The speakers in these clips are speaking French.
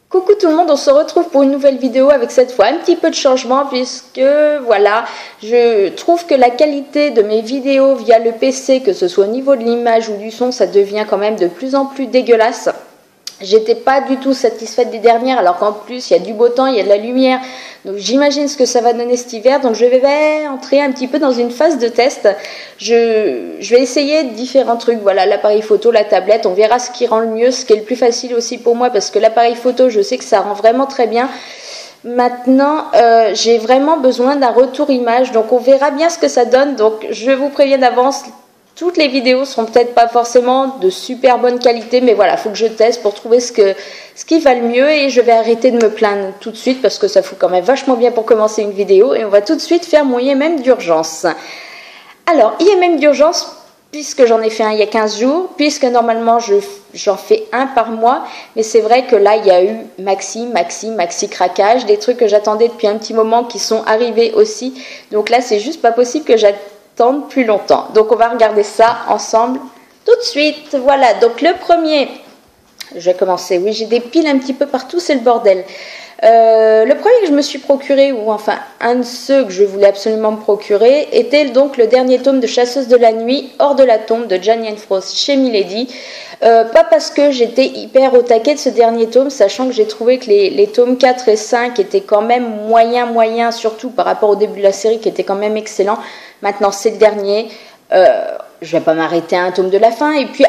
Coucou tout le monde, on se retrouve pour une nouvelle vidéo avec cette fois un petit peu de changement puisque voilà, je trouve que la qualité de mes vidéos via le PC, que ce soit au niveau de l'image ou du son, ça devient quand même de plus en plus dégueulasse. J'étais pas du tout satisfaite des dernières, alors qu'en plus il y a du beau temps, il y a de la lumière, donc j'imagine ce que ça va donner cet hiver. Donc je vais entrer un petit peu dans une phase de test. Je vais essayer différents trucs, voilà, l'appareil photo, la tablette, on verra ce qui rend le mieux, ce qui est le plus facile aussi pour moi, parce que l'appareil photo, je sais que ça rend vraiment très bien. Maintenant, j'ai vraiment besoin d'un retour image, donc on verra bien ce que ça donne. Donc je vous préviens d'avance, toutes les vidéos seront peut-être pas forcément de super bonne qualité, mais voilà, il faut que je teste pour trouver ce qui va le mieux, et je vais arrêter de me plaindre tout de suite parce que ça fout quand même vachement bien pour commencer une vidéo, et on va tout de suite faire mon IMM d'urgence. Alors, IMM d'urgence, puisque j'en ai fait un il y a 15 jours, puisque normalement j'en fais un par mois, mais c'est vrai que là il y a eu maxi craquage, des trucs que j'attendais depuis un petit moment qui sont arrivés aussi, donc là c'est juste pas possible que j'attende plus longtemps. Donc on va regarder ça ensemble tout de suite. Voilà, donc le premier, je vais commencer, oui j'ai des piles un petit peu partout, c'est le bordel. Le premier que je me suis procuré, ou enfin un de ceux que je voulais absolument me procurer, était donc le dernier tome de Chasseuse de la nuit, Hors de la tombe de Jane Frost chez Milady. Pas parce que j'étais hyper au taquet de ce dernier tome, sachant que j'ai trouvé que les tomes 4 et 5 étaient quand même moyen, surtout par rapport au début de la série qui était quand même excellent. Maintenant c'est le dernier, je vais pas m'arrêter à un tome de la fin, et puis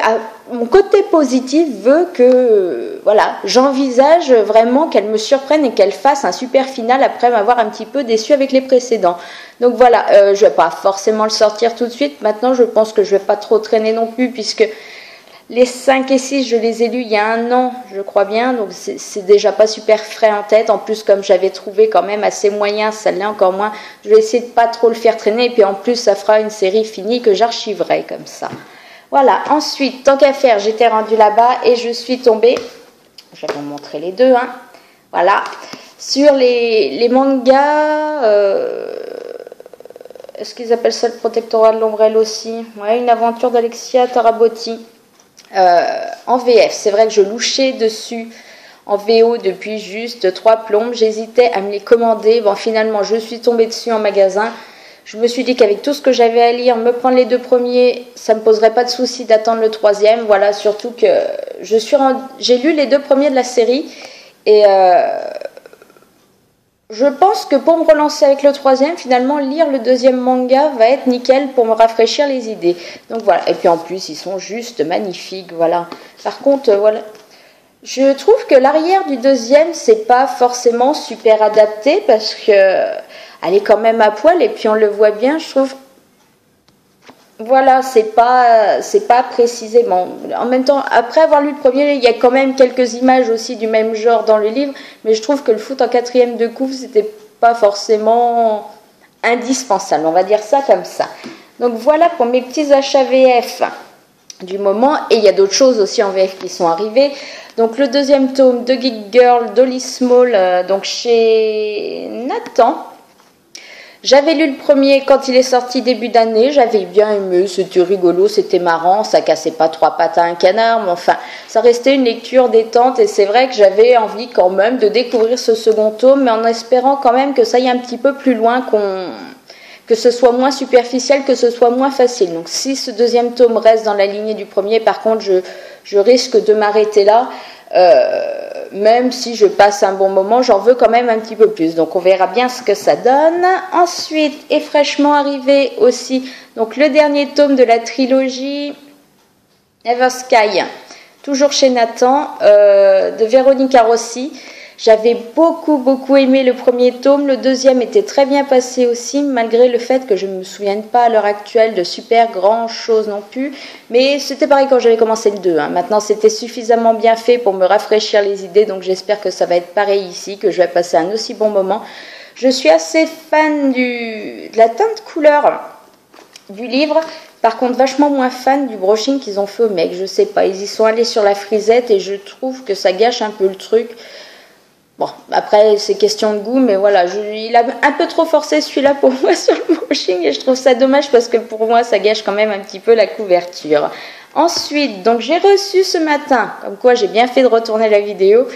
mon côté positif veut que voilà, j'envisage vraiment qu'elle me surprenne et qu'elle fasse un super final après m'avoir un petit peu déçu avec les précédents. Donc voilà, je vais pas forcément le sortir tout de suite. Maintenant je pense que je vais pas trop traîner non plus, puisque les 5 et 6, je les ai lus il y a un an, je crois bien, donc c'est déjà pas super frais en tête. En plus, comme j'avais trouvé quand même assez moyen, ça l'est encore moins, je vais essayer de pas trop le faire traîner, et puis en plus, ça fera une série finie que j'archiverai comme ça. Voilà, ensuite, tant qu'à faire, j'étais rendue là-bas et je suis tombée, je vais vous montrer les deux, hein, voilà, sur les mangas, est-ce qu'ils appellent ça le protectorat de l'ombrelle aussi? Ouais, une aventure d'Alexia Tarabotti. En VF, c'est vrai que je louchais dessus en VO depuis juste 3 plombes, j'hésitais à me les commander. Bon, finalement je suis tombée dessus en magasin. Je me suis dit qu'avec tout ce que j'avais à lire, me prendre les 2 premiers, ça me poserait pas de souci d'attendre le 3e. Voilà, surtout que j'ai lu les 2 premiers de la série, et je pense que pour me relancer avec le 3e, finalement, lire le 2e manga va être nickel pour me rafraîchir les idées. Donc voilà, et puis en plus, ils sont juste magnifiques, voilà. Par contre, voilà, je trouve que l'arrière du 2e, c'est pas forcément super adapté, parce que elle est quand même à poil, et puis on le voit bien, je trouve. Voilà, c'est pas précisément. En même temps, après avoir lu le premier, il y a quand même quelques images aussi du même genre dans le livre, mais je trouve que le foot en 4e de couve, c'était pas forcément indispensable, on va dire ça comme ça. Donc voilà pour mes petits achats VF du moment, et il y a d'autres choses aussi en VF qui sont arrivées. Donc le 2e tome de Geek Girl, Dolly Small, donc chez Nathan. J'avais lu le premier quand il est sorti début d'année, j'avais bien aimé, c'était rigolo, c'était marrant, ça cassait pas 3 pattes à un canard, mais enfin, ça restait une lecture détente, et c'est vrai que j'avais envie quand même de découvrir ce second tome, mais en espérant quand même que ça aille un petit peu plus loin, que ce soit moins superficiel, que ce soit moins facile. Donc si ce 2e tome reste dans la lignée du premier, par contre, je risque de m'arrêter là. Même si je passe un bon moment, j'en veux quand même un petit peu plus. Donc on verra bien ce que ça donne. Ensuite est fraîchement arrivé aussi donc le dernier tome de la trilogie Ever Sky, toujours chez Nathan, de Véronica Rossi. J'avais beaucoup aimé le premier tome, le 2e était très bien passé aussi, malgré le fait que je ne me souvienne pas à l'heure actuelle de super grand chose non plus, mais c'était pareil quand j'avais commencé le 2, hein. Maintenant c'était suffisamment bien fait pour me rafraîchir les idées, donc j'espère que ça va être pareil ici, que je vais passer un aussi bon moment. Je suis assez fan de la teinte couleur du livre, par contre vachement moins fan du brushing qu'ils ont fait au mec, je sais pas, ils y sont allés sur la frisette et je trouve que ça gâche un peu le truc. Bon, après, c'est question de goût, mais voilà, il a un peu trop forcé celui-là pour moi sur le brushing, et je trouve ça dommage parce que pour moi, ça gâche quand même un petit peu la couverture. Ensuite, donc j'ai reçu ce matin, comme quoi j'ai bien fait de retourner la vidéo,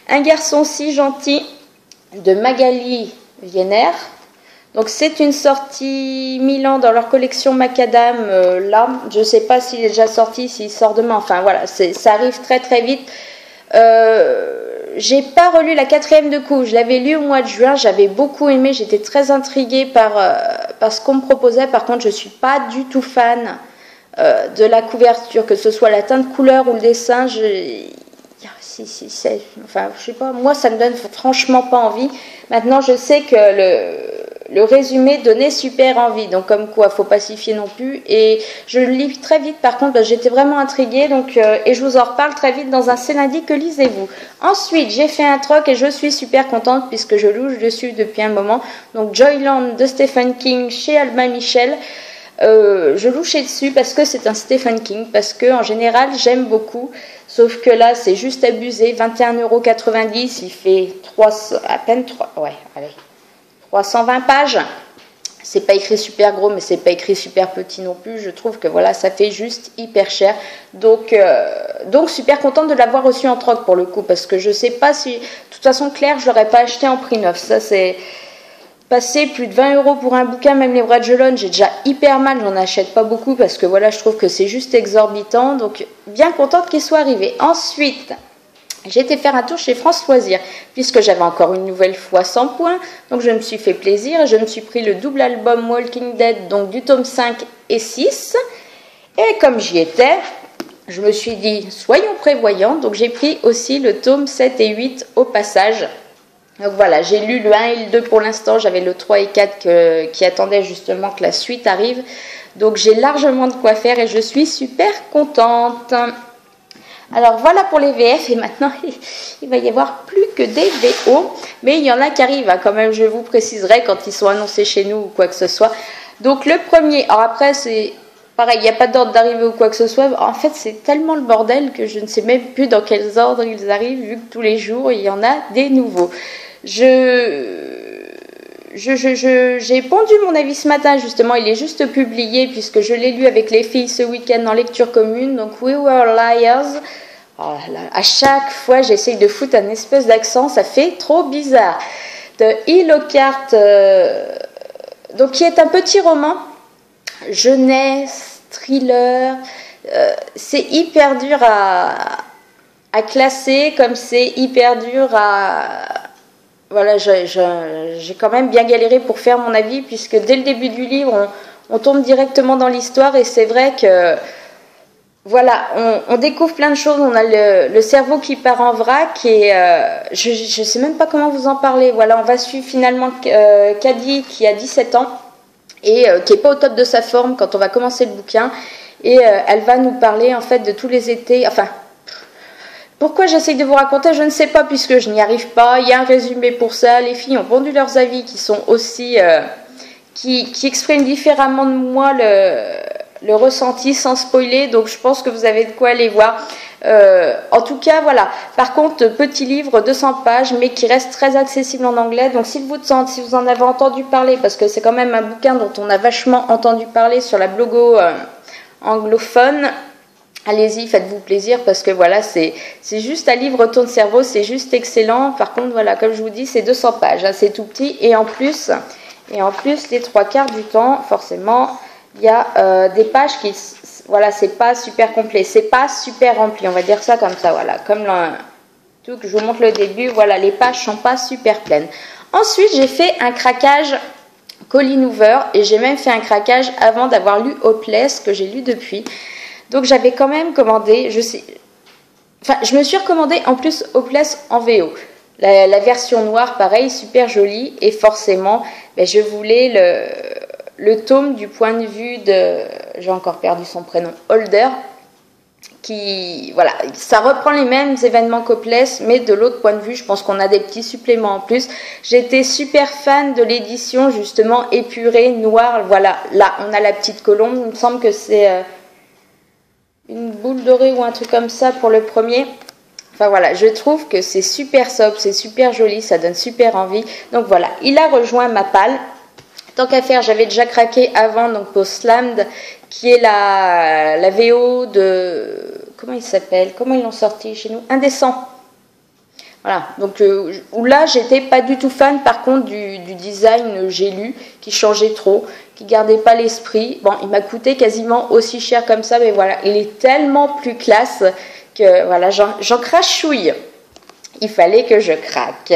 Un garçon si gentil de Magali Vienner. Donc c'est une sortie Milan dans leur collection Macadam. Là, je ne sais pas s'il est déjà sorti, s'il sort demain. Enfin voilà, ça arrive très très vite. J'ai pas relu la 4e de coup. Je l'avais lu au mois de juin. J'avais beaucoup aimé. J'étais très intriguée par ce qu'on me proposait. Par contre, je suis pas du tout fan de la couverture, que ce soit la teinte couleur ou le dessin. Enfin, je sais pas. Moi, ça me donne franchement pas envie. Maintenant, je sais que le résumé donnait super envie, donc comme quoi faut pas s'y fier non plus, et je le lis très vite. Par contre, j'étais vraiment intriguée, donc et je vous en reparle très vite dans un C'est lundi que lisez-vous. Ensuite, j'ai fait un troc et je suis super contente puisque je louche dessus depuis un moment. Donc Joyland de Stephen King chez Albin Michel. Je louchais dessus parce que c'est un Stephen King, parce que en général j'aime beaucoup, sauf que là c'est juste abusé. 21,90 €, il fait à peine 320 pages. C'est pas écrit super gros, mais c'est pas écrit super petit non plus. Je trouve que voilà, ça fait juste hyper cher. Donc super contente de l'avoir reçu en troc pour le coup, parce que je sais pas si, de toute façon Claire, je l'aurais pas acheté en prix neuf. Ça c'est passer plus de 20 € pour un bouquin, même les Bragelonne, j'ai déjà hyper mal, j'en achète pas beaucoup parce que voilà, je trouve que c'est juste exorbitant. Donc bien contente qu'il soit arrivé. Ensuite, j'ai été faire un tour chez France Loisirs, puisque j'avais encore une nouvelle fois 100 points, donc je me suis fait plaisir et je me suis pris le double album Walking Dead, donc du tome 5 et 6, et comme j'y étais, je me suis dit, soyons prévoyants, donc j'ai pris aussi le tome 7 et 8 au passage. Donc voilà, j'ai lu le 1 et le 2 pour l'instant, j'avais le 3 et 4 qui attendaient justement que la suite arrive, donc j'ai largement de quoi faire et je suis super contente. Alors voilà pour les VF, et maintenant il va y avoir plus que des VO, mais il y en a qui arrivent quand même, je vous préciserai quand ils sont annoncés chez nous ou quoi que ce soit. Donc le premier, alors après c'est pareil, il n'y a pas d'ordre d'arrivée ou quoi que ce soit, en fait c'est tellement le bordel que je ne sais même plus dans quels ordres ils arrivent, vu que tous les jours il y en a des nouveaux. J'ai pondu mon avis ce matin, justement, il est juste publié puisque je l'ai lu avec les filles ce week-end en lecture commune, donc We Were Liars. Oh là, à chaque fois j'essaye de foutre un espèce d'accent, ça fait trop bizarre. De E. Lockhart, donc qui est un petit roman, jeunesse, thriller, c'est hyper dur à classer, comme c'est hyper dur à... Voilà, j'ai quand même bien galéré pour faire mon avis, puisque dès le début du livre, on tombe directement dans l'histoire, et c'est vrai que, voilà, on découvre plein de choses, on a le cerveau qui part en vrac, et je ne sais même pas comment vous en parler. Voilà, on va suivre finalement Caddy, qui a 17 ans, et qui n'est pas au top de sa forme quand on va commencer le bouquin, et elle va nous parler en fait de tous les étés, enfin... Pourquoi j'essaye de vous raconter, je ne sais pas, puisque je n'y arrive pas. Il y a un résumé pour ça. Les filles ont pondu leurs avis qui sont aussi... qui expriment différemment de moi le ressenti sans spoiler. Donc je pense que vous avez de quoi aller voir. En tout cas, voilà. Par contre, petit livre, 200 pages, mais qui reste très accessible en anglais. Donc si vous en avez entendu parler, parce que c'est quand même un bouquin dont on a vachement entendu parler sur la blogo anglophone... Allez-y, faites-vous plaisir, parce que voilà, c'est juste un livre tourne cerveau, c'est juste excellent. Par contre, voilà, comme je vous dis, c'est 200 pages, hein, c'est tout petit, et en plus, les 3/4 du temps, forcément, il y a des pages qui, voilà, c'est pas super complet, c'est pas super rempli, on va dire ça comme ça, voilà, comme tout que je vous montre le début, voilà, les pages sont pas super pleines. Ensuite, j'ai fait un craquage Colleen Hoover, et j'ai même fait un craquage avant d'avoir lu Hopeless, que j'ai lu depuis. Donc j'avais quand même commandé, je me suis recommandé en plus Hopeless en VO. La version noire, pareil, super jolie, et forcément, je voulais le tome du point de vue de, j'ai encore perdu son prénom, Holder, qui, voilà, ça reprend les mêmes événements qu'Hopeless, mais de l'autre point de vue, je pense qu'on a des petits suppléments en plus. J'étais super fan de l'édition, justement, épurée, noire, voilà, là, on a la petite colombe, il me semble que c'est... une boule dorée ou un truc comme ça pour le premier. Enfin voilà, je trouve que c'est super sobre, c'est super joli, ça donne super envie. Donc voilà, il a rejoint ma palle. Tant qu'à faire, j'avais déjà craqué avant, donc pour Slammed, qui est la VO de... Comment il s'appelle? Comment ils l'ont sorti chez nous? Indécent. Voilà, donc où là j'étais pas du tout fan par contre du design j'ai lu, qui changeait trop, qui gardait pas l'esprit. Bon, il m'a coûté quasiment aussi cher comme ça, mais voilà, il est tellement plus classe que voilà, j'en crachouille. Il fallait que je craque.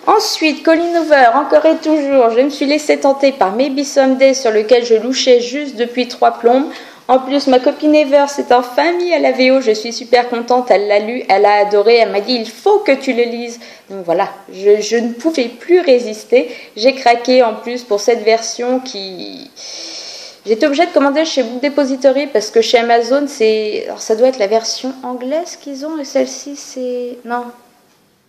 Ensuite, Colleen Hoover, encore et toujours, je me suis laissée tenter par Maybe Someday sur lequel je louchais juste depuis 3 plombes. En plus, ma copine Ever s'est enfin mise à la VO, je suis super contente, elle l'a lu, elle a adoré, elle m'a dit il faut que tu le lises. Donc voilà, je ne pouvais plus résister, j'ai craqué en plus pour cette version qui... J'étais obligée de commander chez Book Depository parce que chez Amazon, c'est... Alors ça doit être la version anglaise qu'ils ont et celle-ci c'est... Non,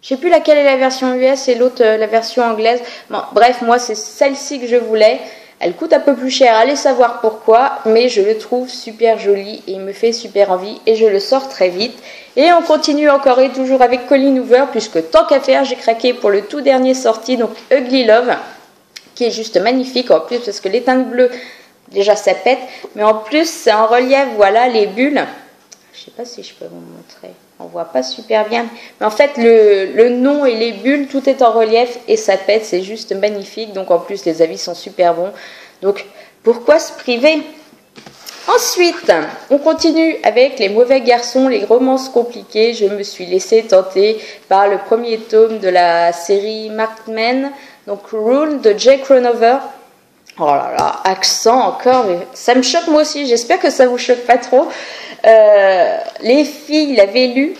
je sais plus laquelle est la version US et l'autre la version anglaise. Bon, bref, moi c'est celle-ci que je voulais. Elle coûte un peu plus cher, allez savoir pourquoi, mais je le trouve super joli et il me fait super envie et je le sors très vite. Et on continue encore et toujours avec Colleen Hoover, puisque tant qu'à faire, j'ai craqué pour le tout dernier sorti, donc Ugly Love, qui est juste magnifique en plus parce que les teintes bleues, déjà ça pète, mais en plus c'est en relief, voilà les bulles. Je sais pas si je peux vous montrer. On voit pas super bien. Mais en fait, le nom et les bulles, tout est en relief et ça pète. C'est juste magnifique. Donc en plus, les avis sont super bons. Donc pourquoi se priver? Ensuite, on continue avec les mauvais garçons, les romances compliquées. Je me suis laissée tenter par le premier tome de la série Marked Men. Donc Rule de Jake Ronover. Oh là là, accent encore, mais ça me choque moi aussi, j'espère que ça vous choque pas trop. Les filles l'avaient lu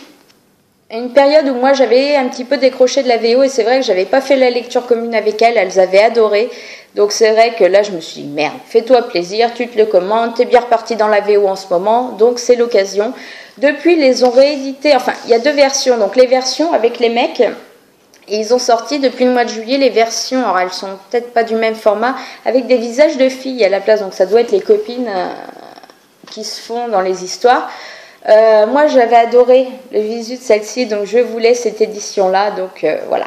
à une période où moi j'avais un petit peu décroché de la VO et c'est vrai que j'avais pas fait la lecture commune avec elles avaient adoré. Donc c'est vrai que là je me suis dit merde, fais-toi plaisir, tu te le commandes, t'es bien reparti dans la VO en ce moment, donc c'est l'occasion. Depuis ils les ont réédités, enfin il y a 2 versions, donc les versions avec les mecs. Et ils ont sorti depuis le mois de juillet les versions, alors elles sont peut-être pas du même format, avec des visages de filles à la place, donc ça doit être les copines qui se font dans les histoires. Moi j'avais adoré le visu de celle-ci, donc je voulais cette édition-là, donc voilà.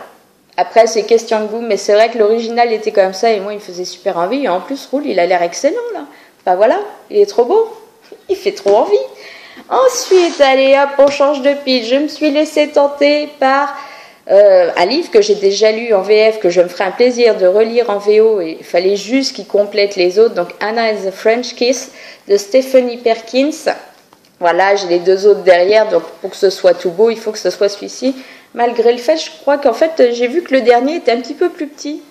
Après c'est question de goût, mais c'est vrai que l'original était comme ça et moi il me faisait super envie, et en plus Roule il a l'air excellent là. Bah voilà, il est trop beau, il fait trop envie. Ensuite, allez hop, on change de pile, je me suis laissée tenter par... un livre que j'ai déjà lu en VF, que je me ferai un plaisir de relire en VO, et il fallait juste qu'il complète les autres, donc Anna and the French Kiss de Stephanie Perkins. Voilà, j'ai les 2 autres derrière, donc pour que ce soit tout beau, il faut que ce soit celui-ci. Malgré le fait, je crois qu'en fait, j'ai vu que le dernier était un petit peu plus petit.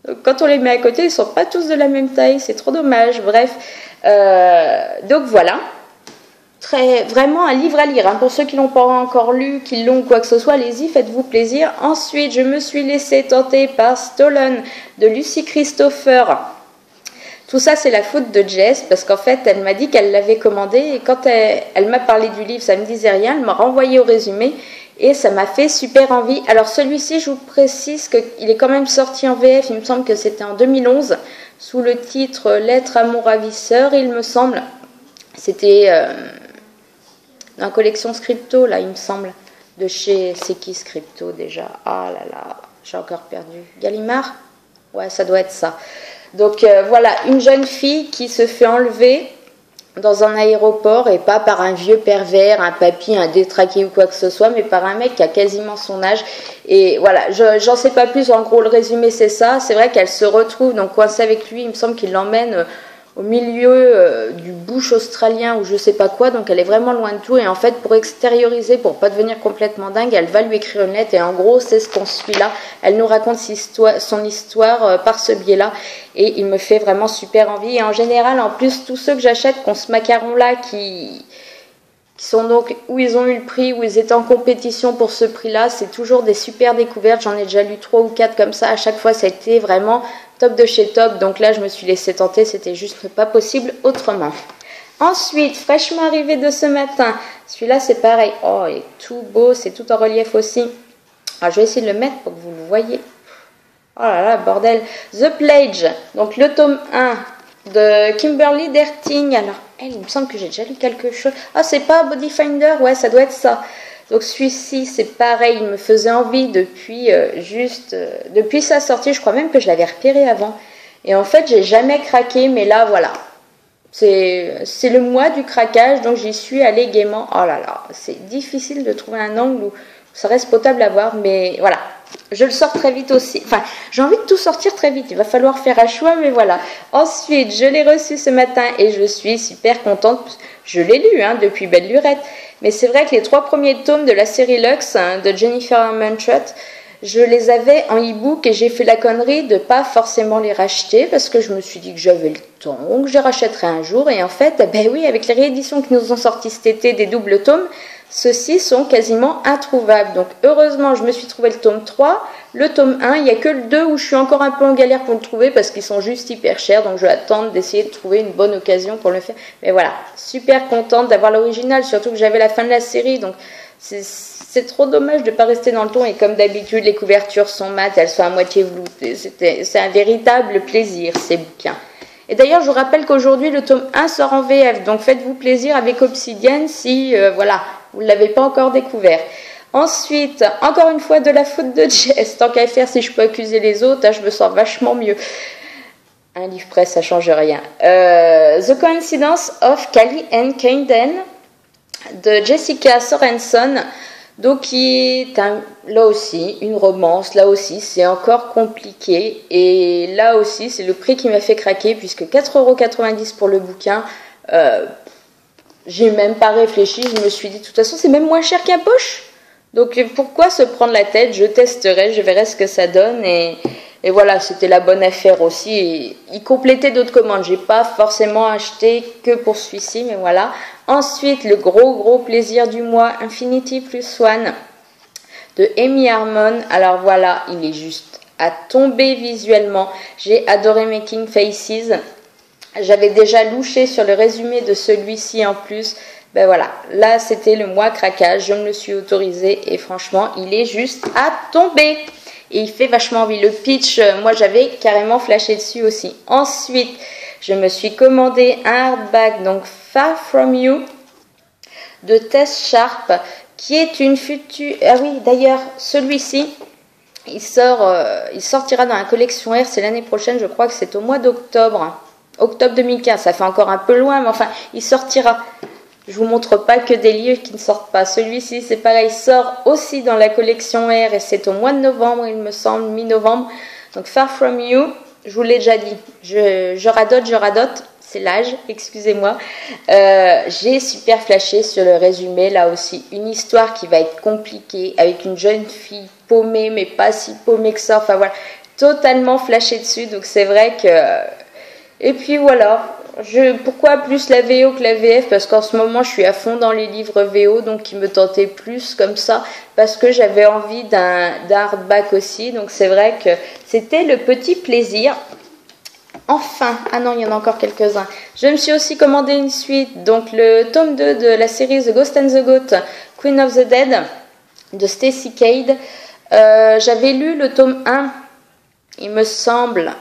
Donc, quand on les met à côté, ils ne sont pas tous de la même taille, c'est trop dommage, bref. Donc voilà. Vraiment un livre à lire, hein. Pour ceux qui l'ont pas encore lu, qui l'ont ou quoi que ce soit, allez-y, faites-vous plaisir. Ensuite, je me suis laissée tenter par Stolen de Lucy Christopher. Tout ça, c'est la faute de Jess, parce qu'en fait, elle m'a dit qu'elle l'avait commandé, et quand elle m'a parlé du livre, ça me disait rien, elle m'a renvoyé au résumé, et ça m'a fait super envie. Alors celui-ci, je vous précise qu'il est quand même sorti en VF, il me semble que c'était en 2011, sous le titre Lettre à mon ravisseur, il me semble. C'était... dans la collection Scripto, là, il me semble, de chez... C'est qui Scripto, déjà? Ah là là, j'ai encore perdu. Gallimard? Ouais, ça doit être ça. Donc, voilà, une jeune fille qui se fait enlever dans un aéroport, et pas par un vieux pervers, un papy, un détraqué ou quoi que ce soit, mais par un mec qui a quasiment son âge. Et voilà, j'en sais pas plus, en gros, le résumé, c'est ça. C'est vrai qu'elle se retrouve donc coincée avec lui, il me semble qu'il l'emmène... au milieu du bush australien ou je sais pas quoi, donc elle est vraiment loin de tout, et en fait pour extérioriser, pour pas devenir complètement dingue, elle va lui écrire une lettre, et en gros c'est ce qu'on suit là. Elle nous raconte son histoire par ce biais-là, et il me fait vraiment super envie. Et en général, en plus, tous ceux que j'achète qui ont ce macaron-là, qui sont donc où ils ont eu le prix, où ils étaient en compétition pour ce prix-là, c'est toujours des super découvertes. J'en ai déjà lu 3 ou 4 comme ça, à chaque fois ça a été vraiment top de chez top, donc là je me suis laissée tenter, c'était juste pas possible autrement. Ensuite, fraîchement arrivé de ce matin, celui-là c'est pareil, oh il est tout beau, c'est tout en relief aussi. Alors je vais essayer de le mettre pour que vous le voyez. Oh là là, bordel. The Pledge, donc le tome 1 de Kimberly Derting. Alors elle, il me semble que j'ai déjà lu quelque chose. Ah, c'est pas Bodyfinder? Ouais, ça doit être ça. Donc celui-ci, c'est pareil, il me faisait envie depuis depuis sa sortie. Je crois même que je l'avais repéré avant. Et en fait, j'ai jamais craqué, mais là, voilà. C'est le mois du craquage, donc j'y suis allée gaiement. Oh là là, c'est difficile de trouver un angle où Ça reste potable à voir, mais voilà. Je le sors très vite aussi. Enfin, j'ai envie de tout sortir très vite. Il va falloir faire un choix, mais voilà. Ensuite, je l'ai reçu ce matin et je suis super contente. Je l'ai lu depuis belle lurette. Mais c'est vrai que les 3 premiers tomes de la série Lux de Jennifer Armentrout, je les avais en e-book et j'ai fait la connerie de pas forcément les racheter parce que je me suis dit que j'avais le temps, que je les rachèterais un jour. Et en fait, ben oui, avec les rééditions qui nous ont sorti cet été des doubles tomes, ceux-ci sont quasiment introuvables. Donc heureusement, je me suis trouvé le tome 3. Le tome 1, il n'y a que le 2 où je suis encore un peu en galère pour le trouver parce qu'ils sont juste hyper chers. Donc je vais attendre d'essayer de trouver une bonne occasion pour le faire. Mais voilà, super contente d'avoir l'original, surtout que j'avais la fin de la série. Donc c'est trop dommage de ne pas rester dans le ton. Et comme d'habitude, les couvertures sont mates, elles sont à moitié veloutées. C'est un véritable plaisir, ces bouquins. Et d'ailleurs, je vous rappelle qu'aujourd'hui, le tome 1 sort en VF. Donc faites-vous plaisir avec Obsidian si, voilà, vous ne l'avez pas encore découvert. Ensuite, encore une fois, de la faute de Jess. Tant qu'à faire, si je peux accuser les autres, je me sens vachement mieux. Un livre presse, ça ne change rien. The Coincidence of Callie and Kayden de Jessica Sorenson. Donc, qui est là aussi une romance, là aussi c'est encore compliqué. Et là aussi, c'est le prix qui m'a fait craquer, puisque 4,90 € pour le bouquin. J'ai même pas réfléchi, je me suis dit, de toute façon, c'est même moins cher qu'un poche. Donc, pourquoi se prendre la tête? Je testerai, je verrai ce que ça donne. Et voilà, c'était la bonne affaire aussi. Et il complétait d'autres commandes. J'ai pas forcément acheté que pour celui-ci, mais voilà. Ensuite, le gros plaisir du mois, Infinity Plus One de Amy Harmon. Alors voilà, il est juste à tomber visuellement. J'ai adoré Making Faces. J'avais déjà louché sur le résumé de celui-ci en plus. Ben voilà, là c'était le mois craquage, je me le suis autorisé et franchement, il est juste à tomber. Et il fait vachement envie. Le pitch, moi j'avais carrément flashé dessus aussi. Ensuite, je me suis commandé un hardback, donc Far From You, de Tess Sharp, qui est une future... Ah oui, d'ailleurs, celui-ci, il sortira dans la collection R, c'est l'année prochaine, je crois que c'est au mois d'octobre. Octobre 2015, ça fait encore un peu loin, mais enfin, il sortira. Je vous montre pas que des livres qui ne sortent pas. Celui-ci, c'est pareil, sort aussi dans la collection R et c'est au mois de novembre, il me semble, mi-novembre. Donc Far From You, je vous l'ai déjà dit, je radote, c'est l'âge, excusez-moi. J'ai super flashé sur le résumé, là aussi. Une histoire qui va être compliquée, avec une jeune fille paumée, mais pas si paumée que ça. Enfin voilà, totalement flashé dessus, donc c'est vrai que... Et puis voilà, pourquoi plus la VO que la VF? Parce qu'en ce moment je suis à fond dans les livres VO, donc qui me tentaient plus comme ça, parce que j'avais envie d'un hardback aussi, donc c'est vrai que c'était le petit plaisir. Enfin, ah non, il y en a encore quelques-uns. Je me suis aussi commandé une suite, donc le tome 2 de la série The Ghost and the Goat, Queen of the Dead, de Stacy Cade. J'avais lu le tome 1, il me semble...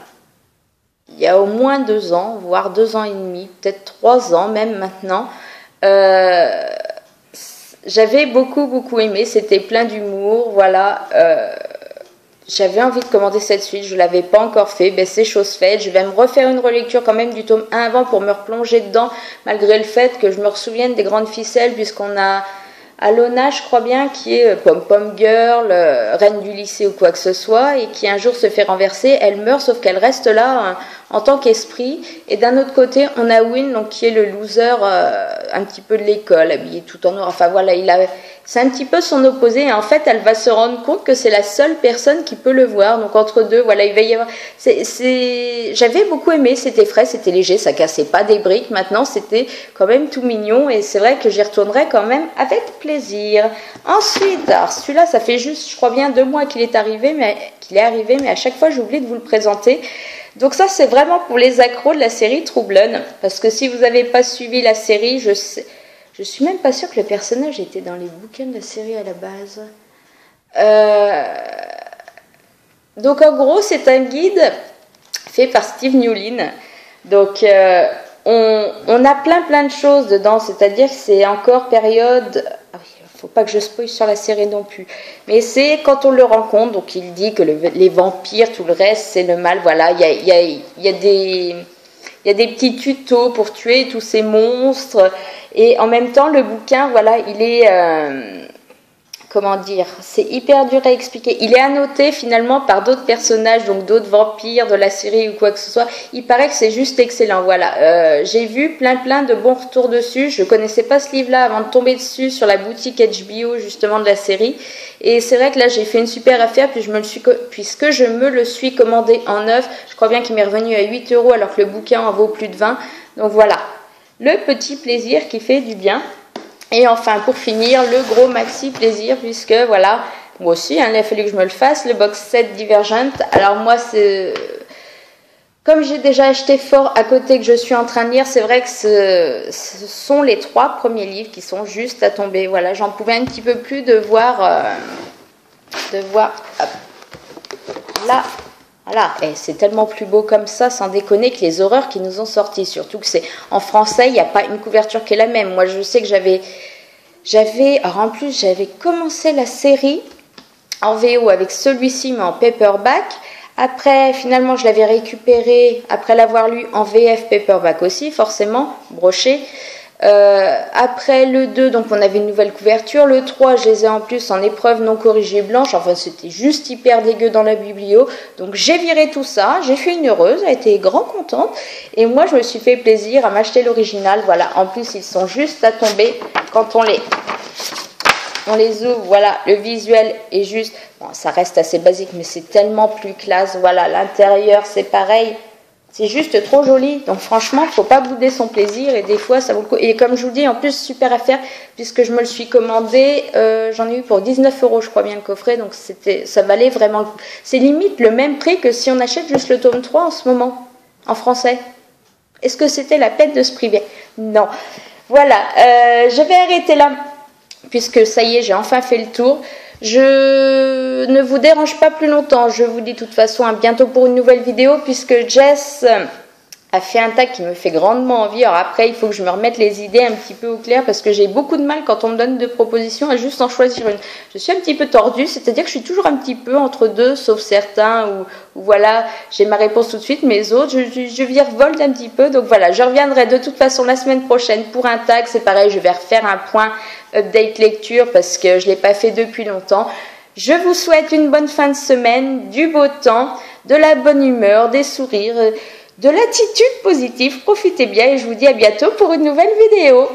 Il y a au moins 2 ans, voire 2 ans et demi, peut-être 3 ans même maintenant. J'avais beaucoup aimé, c'était plein d'humour, voilà. J'avais envie de commander cette suite, je ne l'avais pas encore fait, ben c'est chose faite. Je vais me refaire une relecture quand même du tome 1 avant pour me replonger dedans, malgré le fait que je me ressouvienne des grandes ficelles, puisqu'on a Alona, je crois bien, qui est pom-pom girl, reine du lycée ou quoi que ce soit, et qui un jour se fait renverser. Elle meurt, sauf qu'elle reste là en tant qu'esprit. Et d'un autre côté, on a Win, donc qui est le loser un petit peu de l'école, habillé tout en noir. Enfin voilà, c'est un petit peu son opposé. Et en fait, elle va se rendre compte que c'est la seule personne qui peut le voir. Donc entre deux, voilà, il va y avoir... J'avais beaucoup aimé, c'était frais, c'était léger, ça cassait pas des briques. Maintenant, c'était quand même tout mignon. Et c'est vrai que j'y retournerai quand même avec plaisir. Ensuite, alors celui-là, ça fait juste, je crois bien 2 mois qu'il est arrivé, mais à chaque fois, j'oublie de vous le présenter. Donc ça, c'est vraiment pour les accros de la série True Blood, parce que si vous n'avez pas suivi la série, je suis même pas sûre que le personnage était dans les bouquins de la série à la base. Donc en gros, c'est un guide fait par Steve Newlin. Donc on a plein de choses dedans, c'est-à-dire que c'est encore période... Ah oui, faut pas que je spoil sur la série non plus. Mais c'est quand on le rencontre, donc il dit que les vampires, tout le reste, c'est le mal. Voilà, il y a des petits tutos pour tuer tous ces monstres. Et en même temps, le bouquin, voilà, il est... comment dire, c'est hyper dur à expliquer. Il est annoté finalement par d'autres personnages, donc d'autres vampires de la série ou quoi que ce soit. Il paraît que c'est juste excellent. Voilà, j'ai vu plein de bons retours dessus. Je connaissais pas ce livre-là avant de tomber dessus sur la boutique HBO justement de la série. Et c'est vrai que là j'ai fait une super affaire puisque je me le suis commandé en neuf. Je crois bien qu'il m'est revenu à 8 € alors que le bouquin en vaut plus de 20. Donc voilà, le petit plaisir qui fait du bien. Et enfin, pour finir, le gros maxi plaisir, puisque voilà, moi aussi, hein, il a fallu que je me le fasse, le box set Divergent. Alors moi, c'est comme j'ai déjà acheté Fort à côté que je suis en train de lire, c'est vrai que ce sont les 3 premiers livres qui sont juste à tomber. Voilà, j'en pouvais un petit peu plus de voir hop, là. Voilà, et c'est tellement plus beau comme ça, sans déconner, que les horreurs qui nous ont sortis. Surtout que c'est en français, il n'y a pas une couverture qui est la même. Moi, je sais que alors en plus, j'avais commencé la série en VO avec celui-ci, mais en paperback. Après, finalement, je l'avais récupéré, après l'avoir lu en VF paperback aussi, forcément, broché. Après le 2, donc on avait une nouvelle couverture. Le 3, je les ai en plus en épreuve non corrigée blanche. Enfin, c'était juste hyper dégueu dans la biblio. Donc j'ai viré tout ça. J'ai fait une heureuse, elle a été grand contente. Et moi, je me suis fait plaisir à m'acheter l'original. Voilà, en plus, ils sont juste à tomber quand on les ouvre. Voilà, le visuel est juste... Bon, ça reste assez basique, mais c'est tellement plus classe. Voilà, l'intérieur, c'est pareil. C'est juste trop joli. Donc franchement, il ne faut pas bouder son plaisir. Et des fois, ça vaut le coup. Et comme je vous dis, en plus, super affaire, puisque je me le suis commandé. J'en ai eu pour 19 €, je crois bien, le coffret. Donc ça valait vraiment le coup. C'est limite le même prix que si on achète juste le tome 3 en ce moment, en français. Est-ce que c'était la peine de se priver? Non. Voilà, je vais arrêter là, puisque ça y est, j'ai enfin fait le tour. Je ne vous dérange pas plus longtemps. Je vous dis de toute façon à bientôt pour une nouvelle vidéo, puisque Jess a fait un tag qui me fait grandement envie. Alors après, il faut que je me remette les idées un petit peu au clair, parce que j'ai beaucoup de mal quand on me donne deux propositions à juste en choisir une. Je suis un petit peu tordue, c'est-à-dire que je suis toujours un petit peu entre deux, sauf certains où voilà, j'ai ma réponse tout de suite, mais les autres, je virevolte un petit peu. Donc voilà, je reviendrai de toute façon la semaine prochaine pour un tag. C'est pareil, je vais refaire un point update lecture parce que je ne l'ai pas fait depuis longtemps. Je vous souhaite une bonne fin de semaine, du beau temps, de la bonne humeur, des sourires, de l'attitude positive. Profitez bien et je vous dis à bientôt pour une nouvelle vidéo.